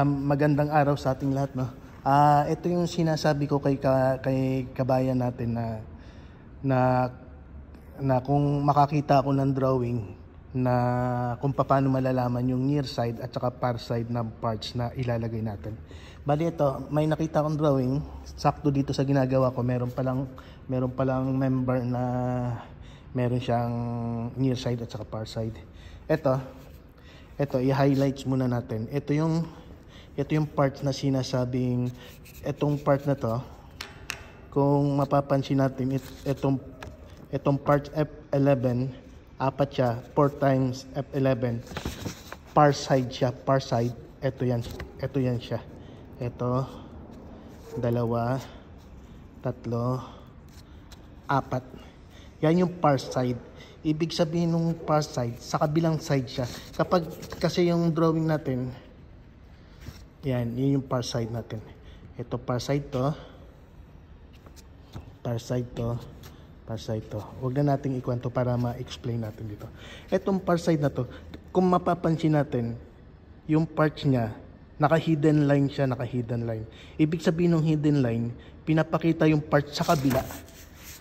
Magandang araw sa ating lahat, no. Ito yung sinasabi ko kay kabayan natin na na kung makakita ako ng drawing na kung paano malalaman yung near side at saka far side ng parts na ilalagay natin. Bali ito, may nakita akong drawing sakto dito sa ginagawa ko. Meron palang member na meron siyang near side at saka far side. Ito i-highlights muna natin. Ito yung part na sinasabing, itong part na to, kung mapapansin natin, itong part F11, apat siya, 4 times F11, par side siya, par side. Ito yan siya. Ito, 2, 3, 4. Yan yung par side. Ibig sabihin ng par side, sa kabilang side siya. Kasi yung drawing natin, yun yung par side natin. Ito par side to, par side to, par side to. Huwag na nating ikwento para ma-explain natin dito. Itong par side na to, kung mapapansin natin, yung parts niya, naka-hidden line siya, naka-hidden line. Ibig sabihin ng hidden line, pinapakita yung part sa kabila.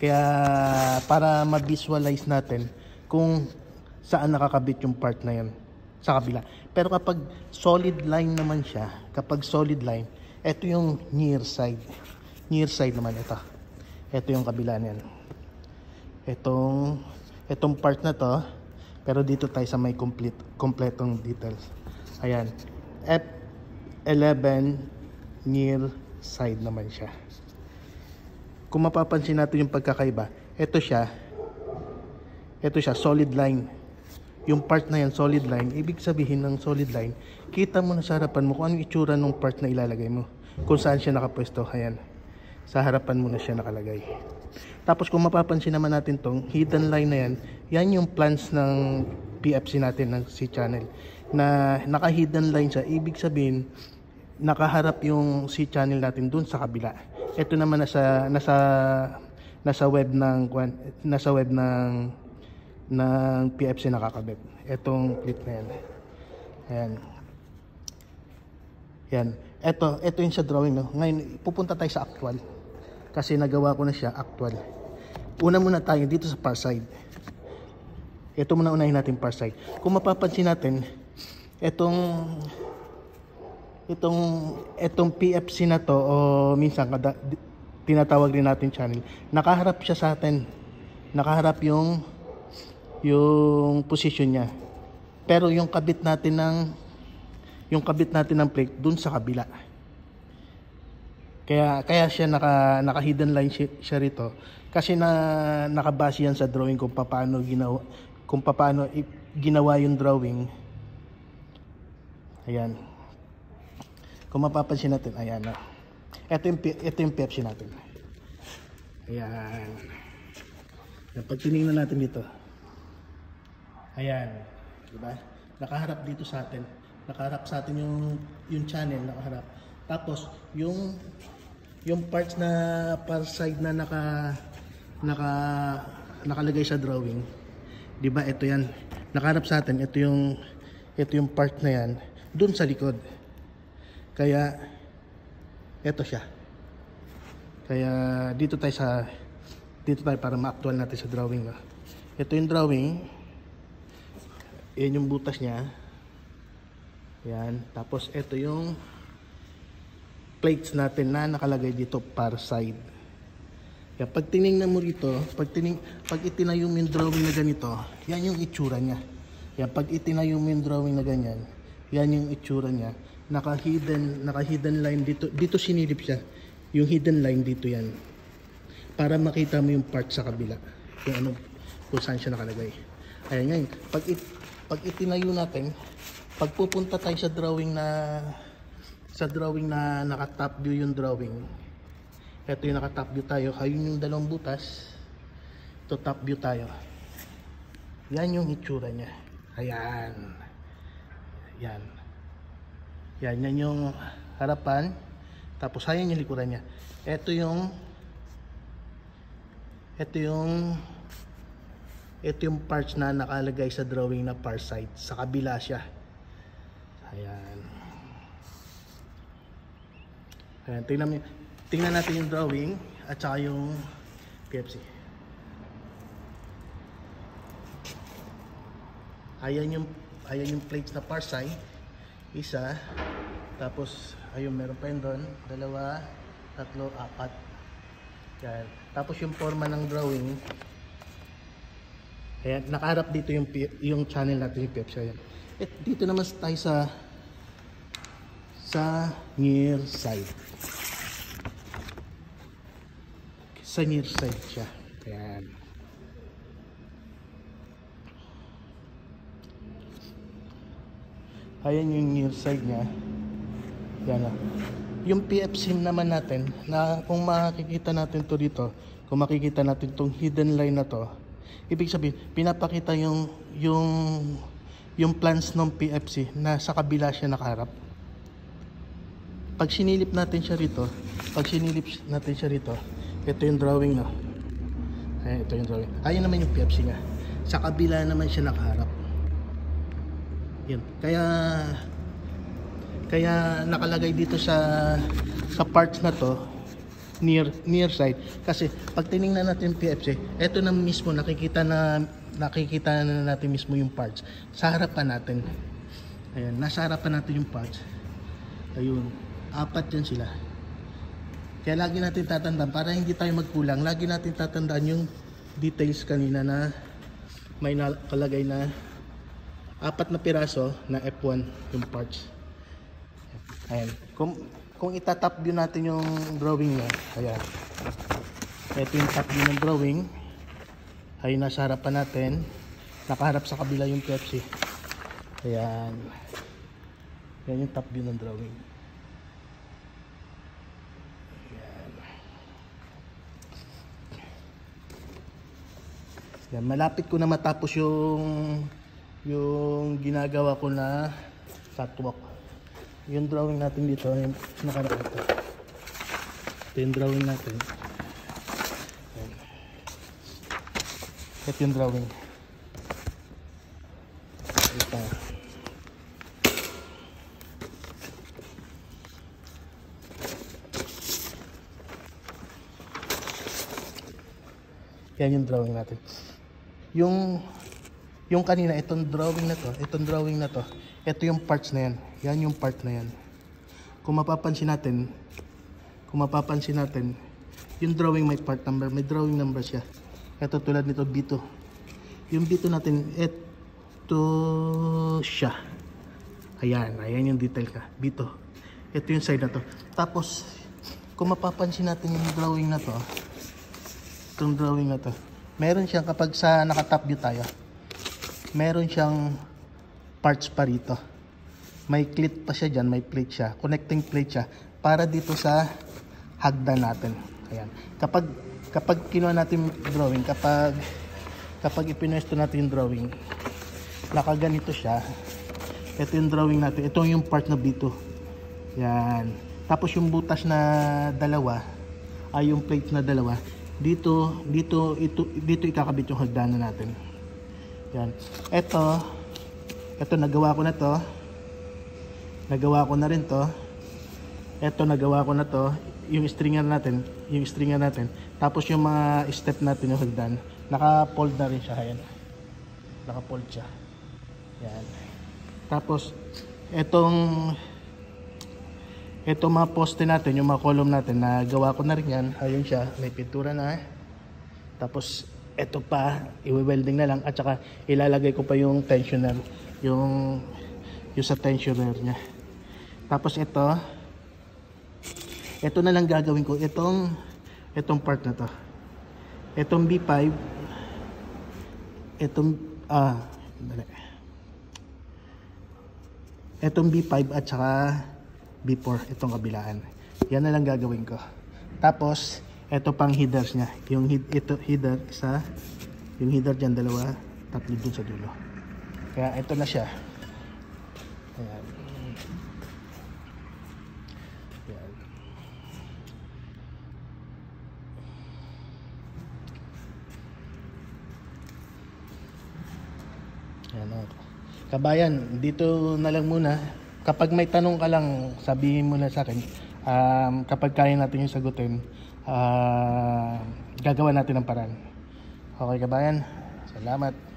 Kaya para ma-visualize natin kung saan nakakabit yung part na yan sa kabila. Pero kapag solid line naman siya, ito yung near side. Near side naman ito. Ito yung kabila niyan. Itong part na to, pero dito tayo sa may kompletong details. Ayan. F11 near side naman siya. Kung mapapansin natin yung pagkakaiba, ito siya solid line. Yung part na yan solid line, ibig sabihin ng solid line, kita mo na sa harapan mo kung ano yung itsura ng part na ilalagay mo, kung saan siya nakapwesto. Ayan, sa harapan mo na siya nakalagay. Tapos kung mapapansin naman natin tong hidden line na yan, yan yung plans ng PFC natin, ng C-channel, na naka-hidden line siya. Ibig sabihin, nakaharap yung C-channel natin dun sa kabila. Ito naman nasa web ng PFC nakakabit. Itong clip na yan. Ayan. Yan. Ito yung sa drawing, no? Ngayon, pupunta tayo sa actual. Kasi nagawa ko na siya actual. Una muna tayo dito sa far side. Ito muna unahin natin far side. Kung mapapansin natin, itong PFC na to, o minsan tinatawag din natin channel, nakaharap siya sa atin. Nakaharap yung position niya. Pero yung kabit natin ng plate dun sa kabila. Kaya siya naka-hidden line siya rito. Kasi nakabase yan sa drawing kung paano ginawa yung drawing. Ayan. Kung mapapansin natin, ayan na. Ito yung PFC natin. Ayan. Pag tinignan natin dito, ayan, diba? Nakaharap dito sa atin. Nakaharap sa atin yung channel, nakaharap. Tapos yung parts na par side na nakalagay sa drawing, 'di ba? Ito 'yan. Nakaharap sa atin, ito yung part na 'yan doon sa likod. Kaya ito siya. Kaya dito tayo para ma-actual natin sa drawing. Ito yung drawing. Yan yung butas niya. Yan. Tapos ito yung plates natin na nakalagay dito par side. Yan. Pag tinignan mo rito, pag itinayo mo yung drawing na ganito, yan yung itsura niya. Yan. Pag itinayo mo yung drawing na ganyan, yan yung itsura niya. Naka-hidden line dito. Dito sinilip siya. Yung hidden line dito yan. Para makita mo yung part sa kabila. Kung saan siya nakalagay. Ayan ngayon. Pag itinayo natin, pag pupunta tayo sa drawing na naka-top view yung drawing. Ito yung naka-top view tayo. Ayun yung dalawang butas. Ito top view tayo. Yan yung itsura niya. Ayan. Yan. Yan yung harapan. Tapos ayan yung likuran niya. Ito yung parts na nakalagay sa drawing na far side. Sa kabila siya. Ayan. Ayan, tingnan natin yung drawing at saka yung PFC. Ayan yung plates na far side. Isa. Tapos, ayun, meron pa yun doon. 2, 3, 4. Yan. Tapos yung forma ng drawing. Ayan, nakaharap dito yung channel natin, yung PFC. Ayan. At dito naman tayo sa near side. Sa near side siya. Ayan. Ayan yung near side niya. Yan. Yung PFC naman natin, na kung makikita natin to dito, kung makikita natin tong hidden line na to, ibig sabihin, pinapakita yung plans ng PFC na sa kabila siya nakaharap. Pag sinilip natin siya rito, ito yung drawing, no? Ayan, ito yung drawing. Ayan naman yung PFC niya. Sa kabila naman siya nakaharap. Yan. Kaya nakalagay dito sa parts na to near side, kasi pag tiningnan natin yung PFC, eto na mismo nakikita na natin mismo yung parts sa harapan natin. Ayan, nasa harapan natin yung parts. Ayun, 4 yan sila. Kaya lagi natin tatandaan, para hindi tayo magkulang, lagi natin tatandaan yung details kanina na may nakalagay na 4 na piraso na F1 yung parts. Ayan. Kung itatap view natin yung drawing niya, ayan. Ito yung top view ng drawing. Ayun, nasa harapan natin. Nakaharap sa kabila yung PFC. Ayan. Ayan yung top view ng drawing. Ayan. Ayan. Malapit ko na matapos yung ginagawa ko na catwalk. Yung drawing natin dito, yung nakaraan ito. Ito yung drawing natin. Ayan. Ito yung drawing. Ito. Yan yung drawing natin. Yung kanina, itong drawing na to, ito yung parts na yan. Yan yung part na yan. Kung mapapansin natin, yung drawing may part number, may drawing number siya. Ito tulad nito, B2. Yung B2 natin, ito siya. Ayan yung detail ka, B2. Ito yung side na to. Tapos, kung mapapansin natin yung drawing na to, itong drawing na to, meron siyang, kapag sa naka-top view tayo, meron siyang parts pa rito. May clit pa siya dyan, may plate siya, connecting plate siya para dito sa hagdan natin. Ayan. Kapag kinuha natin yung drawing, kapag ipinuesto natin yung drawing, nakaganito siya. Ito yung drawing natin. Ito yung part na B2. Yan. Tapos yung butas na dalawa, ay yung plate na dalawa, dito ikakabit yung hagdanan natin. Yan. Ito nagawa ko na to. Nagawa ko na rin to. Ito nagawa ko na to. Yung stringer natin. Tapos yung mga step natin yung hagdan. Naka-fold na rin siya. Ayan. Naka-fold siya. Yan. Tapos itong mga poste natin, yung mga column natin, nagawa ko na rin yan. Ayun siya. May pintura na. Tapos ito pa, i-welding na lang at saka ilalagay ko pa yung tensioner, yung sa tensioner niya. Tapos ito na lang gagawin ko, itong part na to. Itong B5, itong B5 at saka B4, itong kabilaan. Yan na lang gagawin ko. Tapos ito pang headers niya. Yung header isa, yung header dyan, 2, 3 dun sa dulo. Kaya ito na siya. Ayan. Ayan. Ayan. Kabayan, dito na lang muna. Kapag may tanong ka lang, sabihin mo na sa akin. Kapag kaya natin yung sagutin, gagawa natin ng paraan. Okay kabayan? Salamat.